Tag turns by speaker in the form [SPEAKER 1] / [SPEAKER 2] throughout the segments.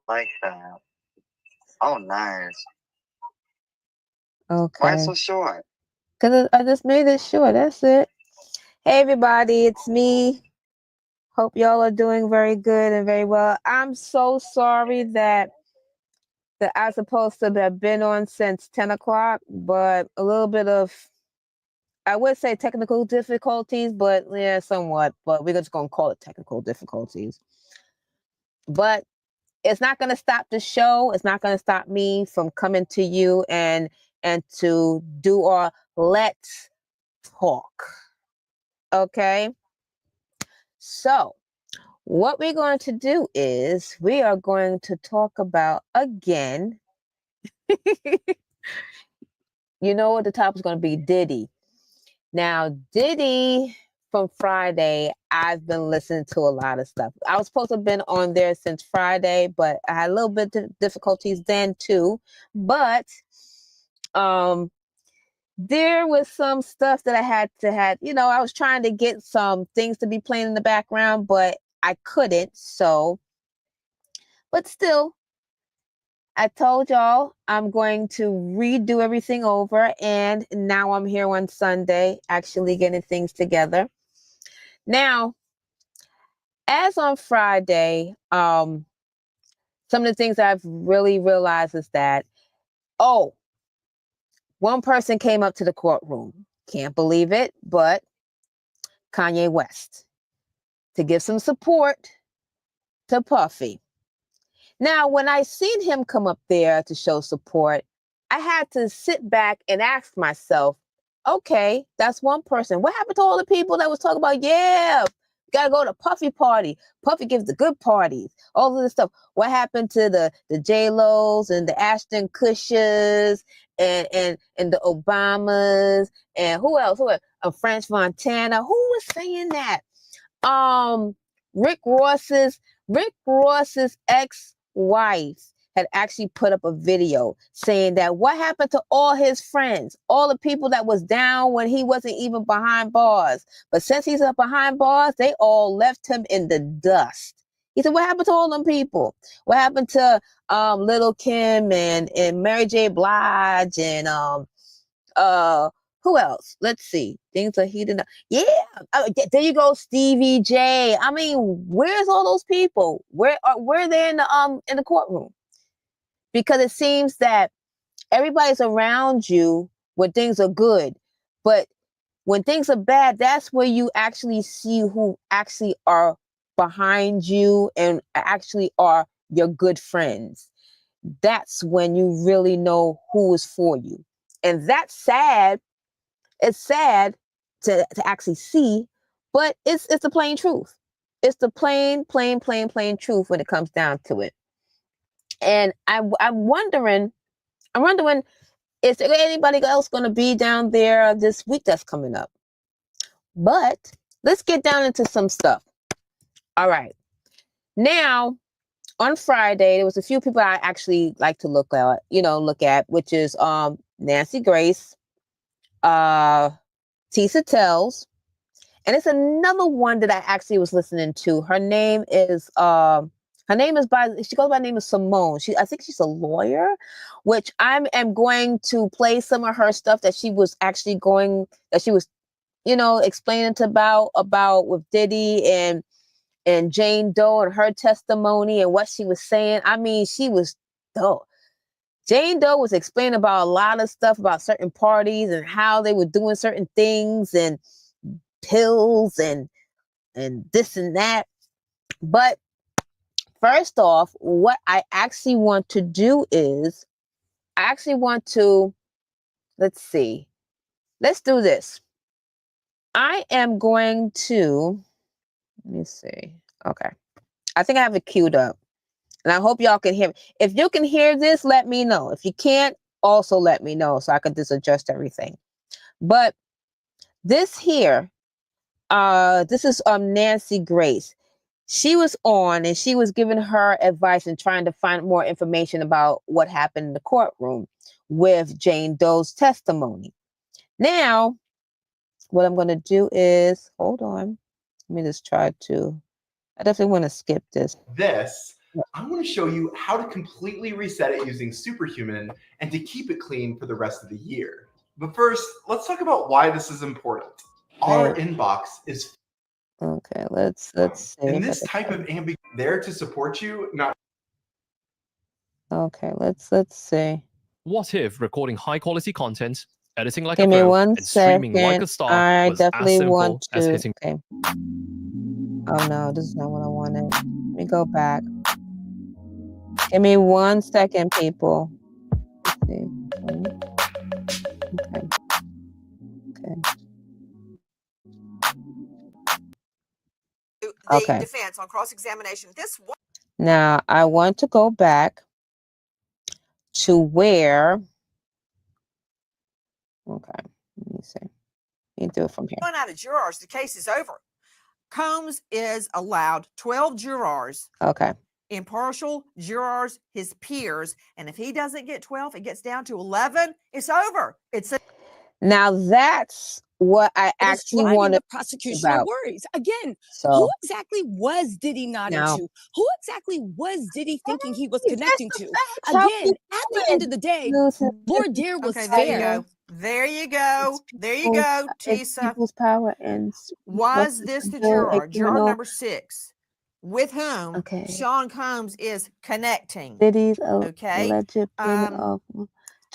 [SPEAKER 1] like that. Oh, nice. Why
[SPEAKER 2] Okay.
[SPEAKER 1] so short?
[SPEAKER 2] Because I just made it short. That's it. Hey, everybody. It's me. Hope y'all are doing very good and very well. I'm so sorry that I was supposed to have been on since 10 o'clock, but a little bit of, I would say technical difficulties, but yeah, somewhat. But we're just going to call it technical difficulties. But it's not going to stop the show. It's not going to stop me from coming to you and to do our let's talk. Okay. So what we're going to do is we are going to talk about again. You know what the topic is going to be? Diddy. Now, Diddy from Friday, I've been listening to a lot of stuff. I was supposed to have been on there since Friday, but I had a little bit of difficulties then too. But um there was some stuff that I had, I was trying to get some things to be playing in the background, but I couldn't. So, but still, I told y'all I'm going to redo everything over, and now I'm here on Sunday actually getting things together. Now, as on Friday, some of the things I've really realized is that, oh, one person came up to the courtroom. Can't believe it, but Kanye West to give some support to Puffy. Now, when I seen him come up there to show support, I had to sit back and ask myself, okay, that's one person. What happened to all the people that was talking about, yeah, gotta go to Puffy party. Puffy gives the good parties, all of this stuff. What happened to the J-Los and the Ashton Kutchers and the Obamas and who else? French Montana. Who was saying that? um Rick Ross's Rick Ross's ex-wife had actually put up a video saying that what happened to all his friends, all the people that was down when he wasn't even behind bars. But since he's up behind bars, they all left him in the dust. He said, what happened to all them people? What happened to Little Kim and Mary J. Blige and uh who else? Let's see. Things are heating up. Yeah, there you go, Stevie J. I mean, where's all those people? Where they in the courtroom? Because it seems that everybody's around you when things are good, but when things are bad, that's where you actually see who actually are behind you and actually are your good friends. That's when you really know who is for you. And that's sad. It's sad to actually see, but it's the plain truth. It's the plain truth when it comes down to it. And I'm wondering, is there anybody else going to be down there this week that's coming up? But let's get down into some stuff. All right. Now, on Friday, there was a few people I actually like to look at, which is Nancy Grace, uh Tisa Tells, and it's another one that I actually was listening to. She goes by the name of Simone. I think she's a lawyer, which I am going to play some of her stuff that she was explaining about with Diddy and Jane Doe and her testimony and what she was saying. I mean, she was dope. Jane Doe was explaining about a lot of stuff about certain parties and how they were doing certain things and pills and this and that. But first off, what I actually want to do is I actually want to let's see. Let's do this. I am going to let me see. Okay. I think I have it queued up. And I hope y'all can hear me. If you can hear this, let me know. If you can't, also let me know so I can just adjust everything. But this here, this is Nancy Grace. She was on and she was giving her advice and trying to find more information about what happened in the courtroom with Jane Doe's testimony. Now, what I'm going to do is hold on. Let me just try to. I definitely want to skip this.
[SPEAKER 3] This I'm going to show you how to completely reset it using Superhuman and to keep it clean for the rest of the year. But first, let's talk about why this is important. Our inbox is
[SPEAKER 2] okay. Let's see.
[SPEAKER 3] And this type of ambiguity there to support you, not.
[SPEAKER 2] Okay, let's see.
[SPEAKER 4] What if recording high quality content, editing like
[SPEAKER 2] Give
[SPEAKER 4] a
[SPEAKER 2] me
[SPEAKER 4] pro,
[SPEAKER 2] one
[SPEAKER 4] and streaming like
[SPEAKER 2] second.
[SPEAKER 4] a star
[SPEAKER 2] I
[SPEAKER 4] was as
[SPEAKER 2] definitely
[SPEAKER 4] simple
[SPEAKER 2] want
[SPEAKER 4] as
[SPEAKER 2] to.
[SPEAKER 4] hitting?
[SPEAKER 2] Okay. Oh no, this is not what I wanted. Let me go back. Give me 1 second, people. Let's see. Okay.
[SPEAKER 5] The defense on cross-examination. This one.
[SPEAKER 2] Now I want to go back to where. Okay, let me see. Let me do it from here.
[SPEAKER 5] One out of jurors, the case is over. Combs is allowed 12 jurors.
[SPEAKER 2] Okay.
[SPEAKER 5] Impartial jurors, his peers, and if he doesn't get 12, it gets down to 11. It's over.
[SPEAKER 2] Now that's what I actually wanted.
[SPEAKER 6] The prosecution worries again.
[SPEAKER 2] So
[SPEAKER 6] who exactly was Diddy nodding to? Who exactly was Diddy thinking he was connecting to? Again, at the end of the day, Lord Dear was fair.
[SPEAKER 5] There you go. There you go, Tisa.
[SPEAKER 2] People's power and
[SPEAKER 5] was this the juror? Juror number 6, with whom Sean Combs is connecting.
[SPEAKER 2] Diddy's
[SPEAKER 5] okay.
[SPEAKER 2] alleged payment of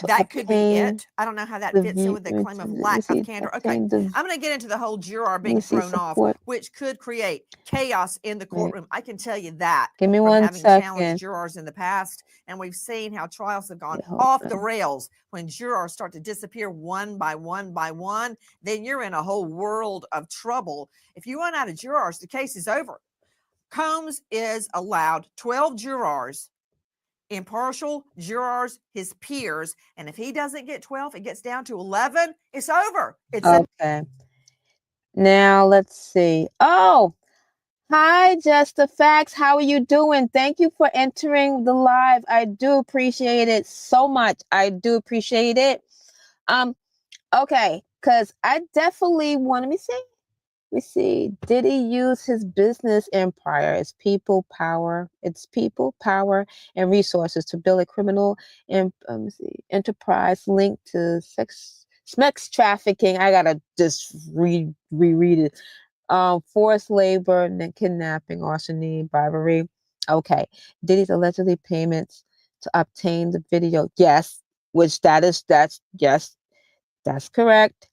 [SPEAKER 5] that could be it. I don't know how that fits in with the claim of lack of candor. Okay, I'm going to get into the whole juror being thrown off, which could create chaos in the courtroom. I can tell you that.
[SPEAKER 2] Give me
[SPEAKER 5] from
[SPEAKER 2] 1
[SPEAKER 5] having
[SPEAKER 2] second.
[SPEAKER 5] challenged jurors in the past, and we've seen how trials have gone off the rails when jurors start to disappear one by one by one. Then you're in a whole world of trouble. If you run out of jurors, the case is over. Combs is allowed 12 jurors. Impartial jurors, his peers, and if he doesn't get 12, it gets down to 11. It's over. It's
[SPEAKER 2] okay. Now let's see. Oh, hi, Just the Facts. How are you doing? Thank you for entering the live. I do appreciate it so much. I do appreciate it. Okay, because I definitely want. Let me see. Did he use his business empire as people power? It's people power and resources to build a criminal enterprise linked to sex trafficking. I gotta just reread it. Forced labor, kidnapping, larceny, bribery. Okay. Diddy's allegedly payments to obtain the video. Yes, which that's correct.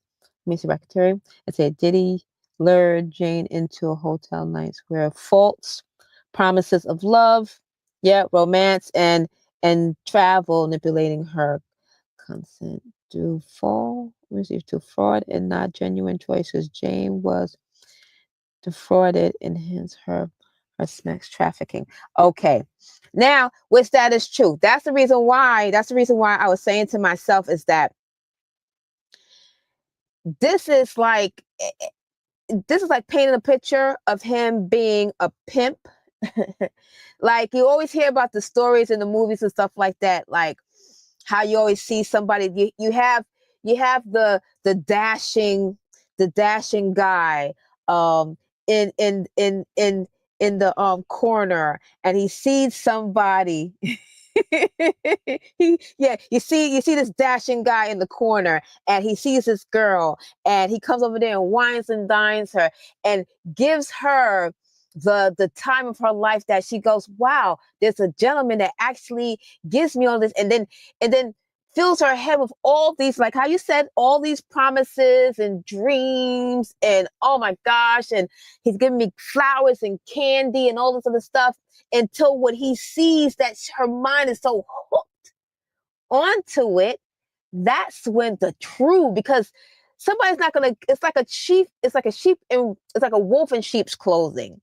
[SPEAKER 2] Let me see, secretary. It said Diddy lured Jane into a hotel night square. False promises of love, romance and travel, manipulating her consent to fraud and not genuine choices. Jane was defrauded and hence her sex trafficking. Okay, now which that is true. That's the reason why I was saying to myself is that this is like painting a picture of him being a pimp. Like you always hear about the stories in the movies and stuff like that, like how you always see somebody, you have the dashing guy in the corner, and he sees somebody. You see this dashing guy in the corner, and he sees this girl, and he comes over there and wines and dines her and gives her the time of her life, that she goes, wow, there's a gentleman that actually gives me all this, and then fills her head with all these, like how you said, all these promises and dreams, and oh my gosh, and he's giving me flowers and candy and all this other stuff, until when he sees that her mind is so hooked onto it, that's when the true, because somebody's not gonna, it's like a wolf in sheep's clothing.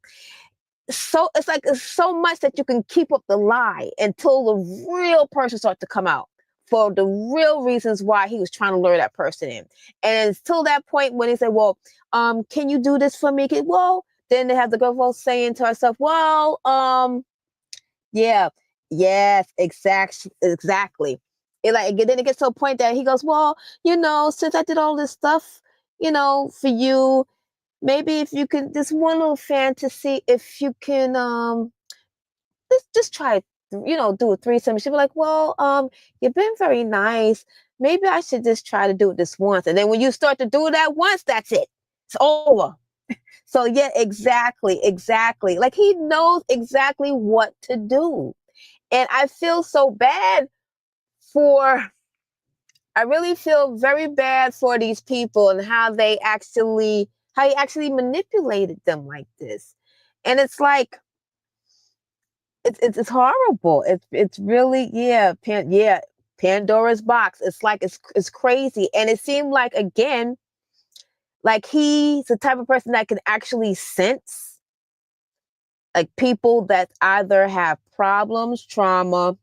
[SPEAKER 2] So it's like, it's so much that you can keep up the lie until the real person starts to come out for the real reasons why he was trying to lure that person in. And until that point when he said, well, can you do this for me? Well, then they have the girl saying to herself, well, yes, exactly. Then it gets to a point that he goes, well, since I did all this stuff, for you, maybe if you can, this one little fantasy, if you can let's just try, do a threesome. She'd be like, well, you've been very nice. Maybe I should just try to do it this once. And then when you start to do that once, that's it. It's over. So yeah, exactly. Like he knows exactly what to do. And I feel so bad I really feel very bad for these people and how he actually manipulated them like this. And it's like, it's horrible. It's really, Pandora's box. It's like, it's crazy. And it seemed like, again, like he's the type of person that can actually sense like people that either have problems, trauma,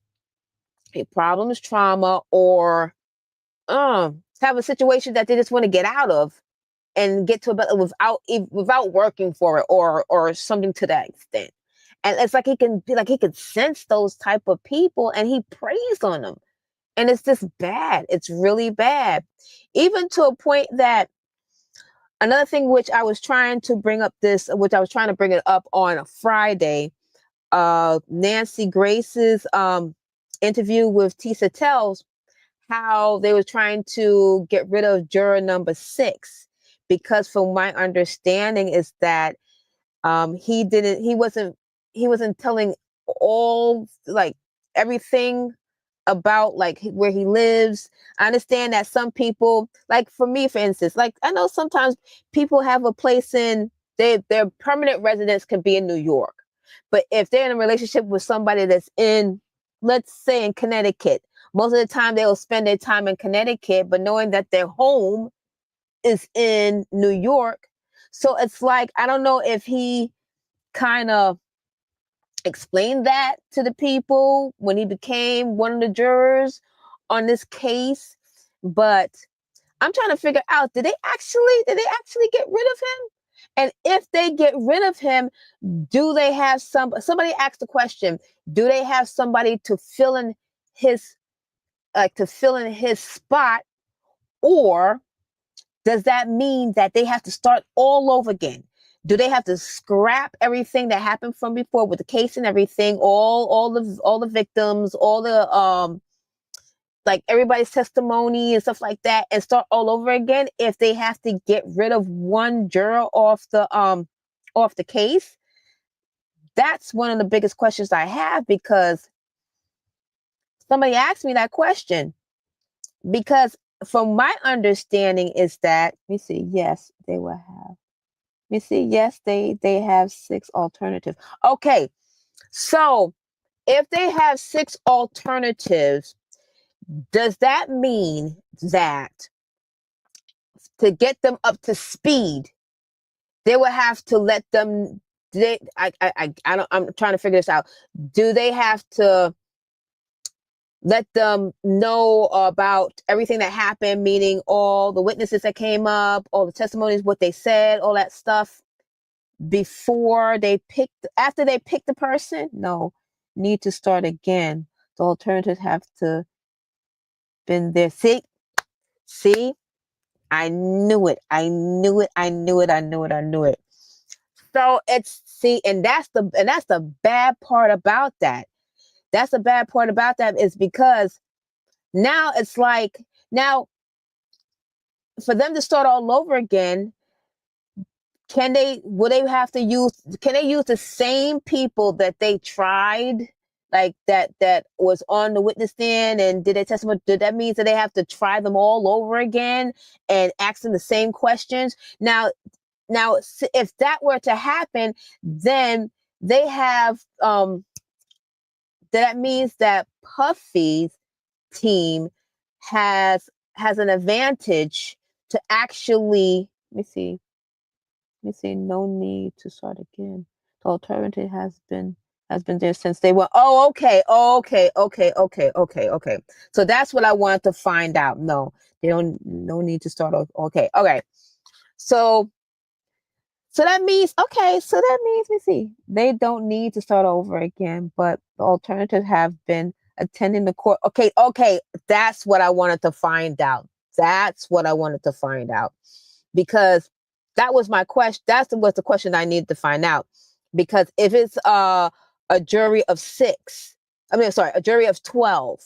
[SPEAKER 2] or have a situation that they just want to get out of and get to a better without working for it or something to that extent. And it's like he can sense those type of people and he preys on them. And it's just bad. It's really bad. Even to a point that another thing which I was trying to bring it up on a Friday, Nancy Grace's interview with Tisa Tells, how they were trying to get rid of juror number 6, because from my understanding is that he wasn't telling all like everything about like where he lives. I understand that some people, like for me, for instance, like I know sometimes people have a place their permanent residence can be in New York. But if they're in a relationship with somebody that's in, let's say in Connecticut, most of the time they will spend their time in Connecticut, but knowing that their home is in New York. So it's like, I don't know if he kind of explained that to the people when he became one of the jurors on this case. But I'm trying to figure out, did they actually get rid of him? And if they get rid of him, do they have somebody asked the question, do they have somebody to fill in his spot, or does that mean that they have to start all over again? Do they have to scrap everything that happened from before with the case and everything, all the victims, all the like everybody's testimony and stuff like that, and start all over again if they have to get rid of one juror off the case? That's one of the biggest questions I have, because somebody asked me that question. Because from my understanding is that, let me see, yes, they will have. Let me see, yes, they have 6 alternatives. Okay, so if they have 6 alternatives, does that mean that to get them up to speed, they will have to let them? I'm trying to figure this out. Do they have to let them know about everything that happened, meaning all the witnesses that came up, all the testimonies, what they said, all that stuff, after they pick the person? No, need to start again. The alternatives have to been there. See, I knew it. So and that's the bad part about that. That's the bad part about that, is because now it's like, now for them to start all over again, can they use the same people that they tried, like that was on the witness stand and did their testimony? Did that mean that they have to try them all over again and ask them the same questions? Now, if that were to happen, then they have that means that Puffy's team has an advantage to actually, let me see, no need to start again. The alternative has been there since they were. Oh, okay. So that's what I wanted to find out. No need to start. Okay. So that means, let me see, they don't need to start over again, but the alternatives have been attending the court. Okay. That's what I wanted to find out. Because that was my question. That was the question I needed to find out. Because if it's a jury of 6. A jury of 12.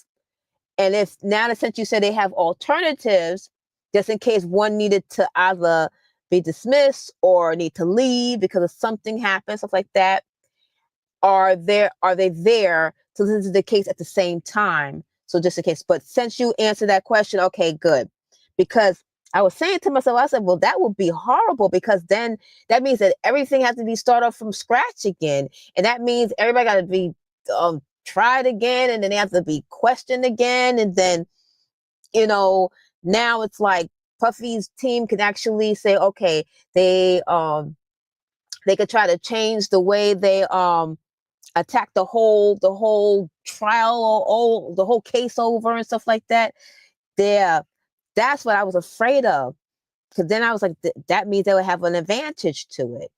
[SPEAKER 2] And if now since you said they have alternatives, just in case one needed to either be dismissed or need to leave because of something happened, stuff like that, are they there to listen to the case at the same time? So just in case. But since you answered that question, okay, good. Because I was saying to myself, I said, well, that would be horrible, because then that means that everything has to be started off from scratch again. And that means everybody got to be tried again, and then they have to be questioned again. And then, now it's like Puffy's team can actually say, okay, they could try to change the way they attack the whole trial, or the whole case over and stuff like that. That's what I was afraid of, because then I was like, that means they would have an advantage to it.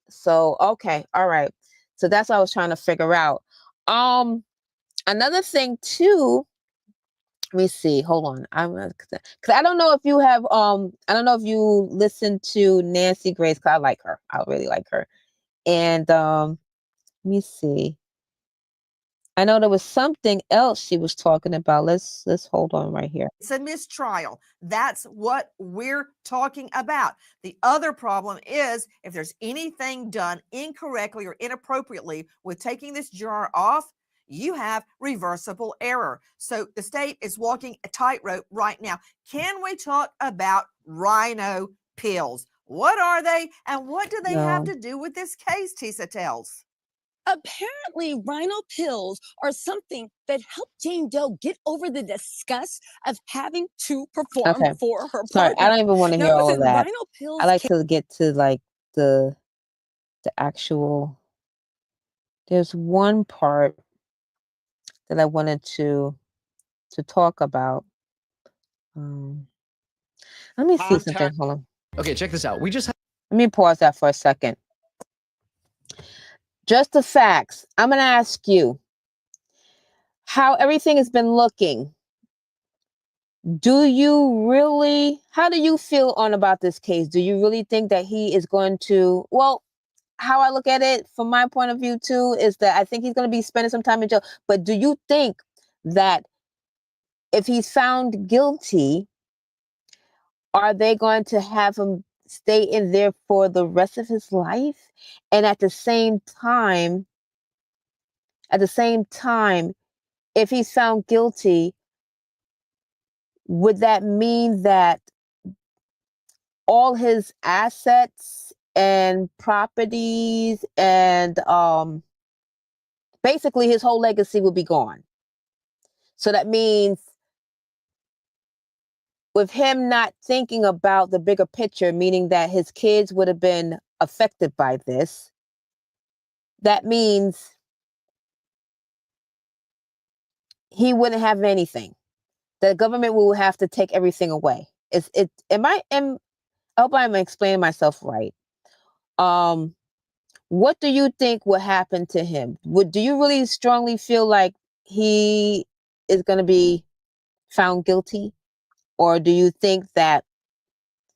[SPEAKER 2] So, okay, all right. So that's what I was trying to figure out. Another thing too, let me see, hold on. Because I don't know if you have, I don't know if you listen to Nancy Grace, because I like her. I really like her. And let me see. I know there was something else she was talking about. Let's hold on right here.
[SPEAKER 5] It's a mistrial. That's what we're talking about. The other problem is if there's anything done incorrectly or inappropriately with taking this juror off, you have reversible error. So the state is walking a tightrope right now. Can we talk about rhino pills? What are they, and what do they have to do with this case, Tisa Tells?
[SPEAKER 6] Apparently, rhino pills are something that help Jane Doe get over the disgust of having to perform for her partner.
[SPEAKER 2] Sorry, I don't even want to hear all of that.
[SPEAKER 6] Rhino pills
[SPEAKER 2] I like to get to like the actual. There's one part that I wanted to talk about. Let me see something. Hold on.
[SPEAKER 4] Okay, check this out. Let
[SPEAKER 2] me pause that for a second. Just the facts. I'm going to ask you how everything has been looking. How do you feel about this case? Do you really think that he is going to, well, how I look at it from my point of view too, is that I think he's going to be spending some time in jail. But do you think that if he's found guilty, are they going to have him stay in there for the rest of his life? And at the same time, if he's found guilty, would that mean that all his assets and properties and basically his whole legacy would be gone? So that means with him not thinking about the bigger picture, meaning that his kids would have been affected by this, that means he wouldn't have anything. The government will have to take everything away. I hope I'm explaining myself right. What do you think will happen to him? Do you really strongly feel like he is going to be found guilty? Or do you think that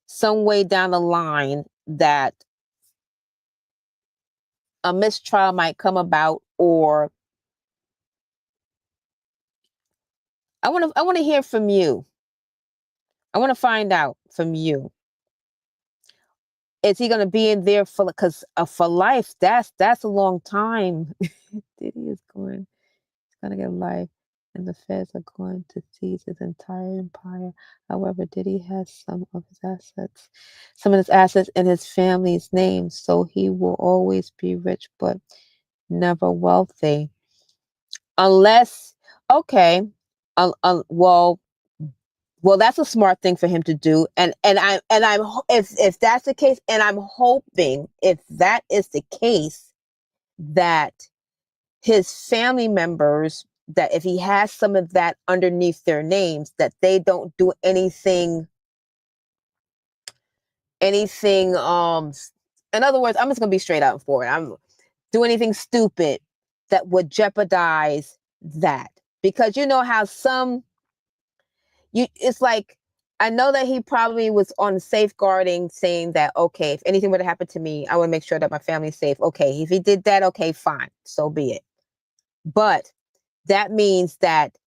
[SPEAKER 2] some way down the line that a mistrial might come about? Or I want to hear from you. I want to find out from you. Is he going to be in there for life? That's a long time. Diddy is going to get life, and the feds are going to seize his entire empire. However, Diddy has some of his assets in his family's name, so he will always be rich, but never wealthy. Unless, okay, well, that's a smart thing for him to do, and I'm if that's the case, and I'm hoping if that is the case, that his family members, that if he has some of that underneath their names, that they don't do anything. In other words, I'm just gonna be straight out and forward. I'm do anything stupid that would jeopardize that, because you know how it's like, I know that he probably was on safeguarding, saying that, okay, if anything were to happen to me, I want to make sure that my family's safe. Okay, if he did that, okay, fine, so be it. But that means that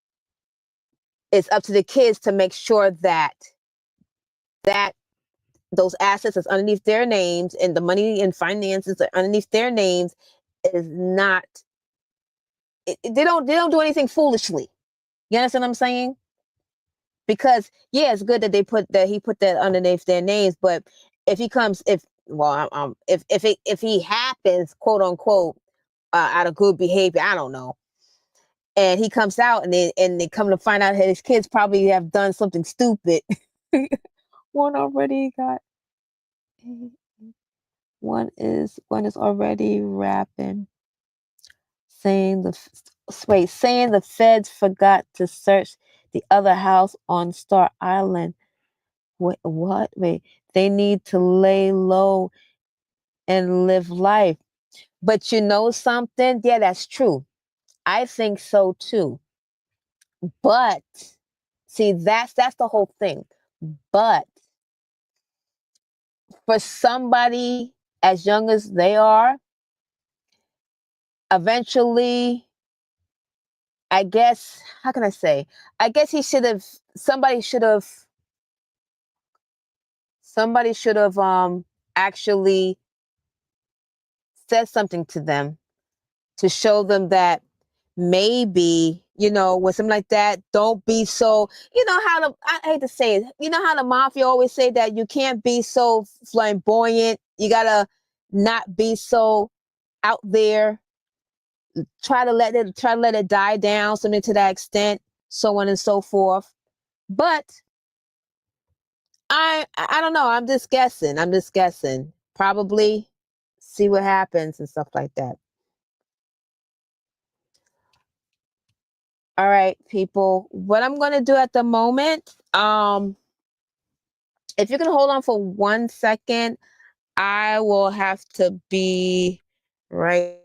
[SPEAKER 2] it's up to the kids to make sure that those assets is underneath their names and the money and finances are underneath their names is not. They don't do anything foolishly. You understand what I'm saying? Because yeah, it's good that he put that underneath their names, but if he happens, quote unquote, out of good behavior, I don't know, and he comes out and they come to find out his kids probably have done something stupid. One is already rapping, saying the feds forgot to search the other house on Star Island. Wait, what? Wait, they need to lay low and live life. But you know something? Yeah, that's true. I think so too. But see, that's the whole thing. But for somebody as young as they are, eventually, I guess, how can I say? I guess somebody should have actually said something to them to show them that maybe, when something like that, don't be so, I hate to say it, how the mafia always say that you can't be so flamboyant. You gotta not be so out there. Try to let it die down, something to that extent, so on and so forth. But I don't know. I'm just guessing. Probably see what happens and stuff like that. All right, people. What I'm going to do at the moment, if you can hold on for 1 second, I will have to be right.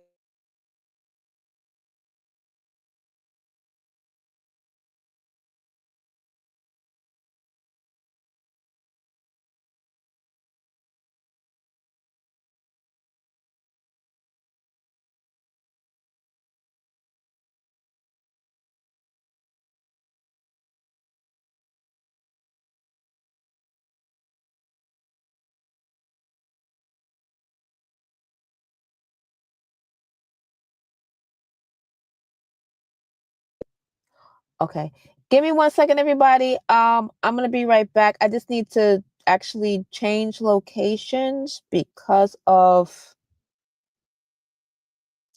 [SPEAKER 2] Okay. Give me 1 second, everybody. I'm going to be right back. I just need to actually change locations because of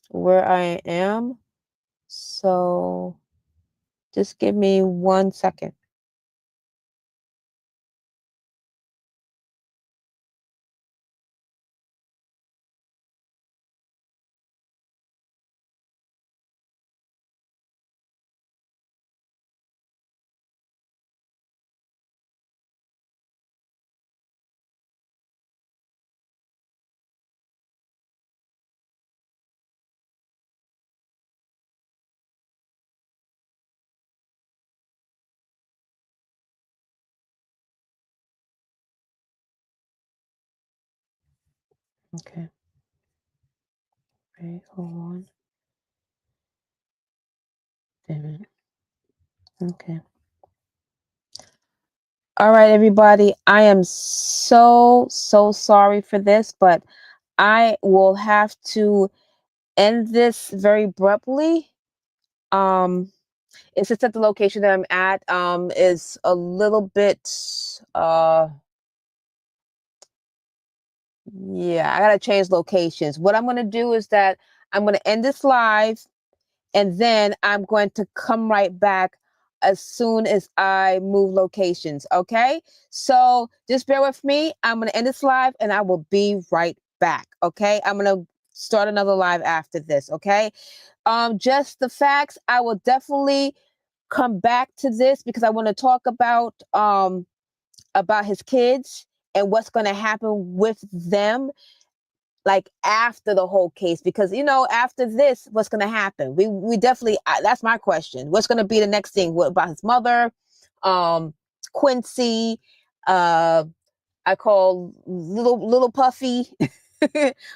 [SPEAKER 2] where I am. So just give me 1 second. Okay. Wait, hold on. Damn it. Okay. All right, everybody. I am so sorry for this, but I will have to end this very abruptly. It's just that the location that I'm at is a little bit yeah, I gotta change locations. What I'm gonna do is that I'm gonna end this live and then I'm going to come right back as soon as I move locations. Okay, so just bear with me. I'm gonna end this live and I will be right back. Okay, I'm gonna start another live after this. Okay, just the facts. I will definitely come back to this because I want to talk about his kids and what's going to happen with them, like after the whole case, because after this, what's going to happen? We definitely, that's my question. What's going to be the next thing? What about his mother? Quincy, I call little Puffy,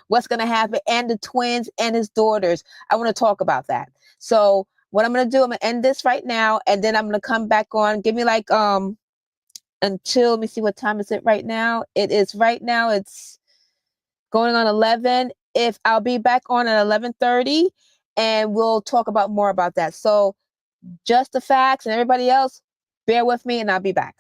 [SPEAKER 2] what's going to happen, and the twins and his daughters. I want to talk about that. So what I'm going to do, I'm going to end this right now, and then I'm going to come back on. Give me like until, let me see, what time is it right now? It's going on 11. If I'll be back on at 11:30, and we'll talk about more about that. So just the facts, and everybody else, bear with me, and I'll be back.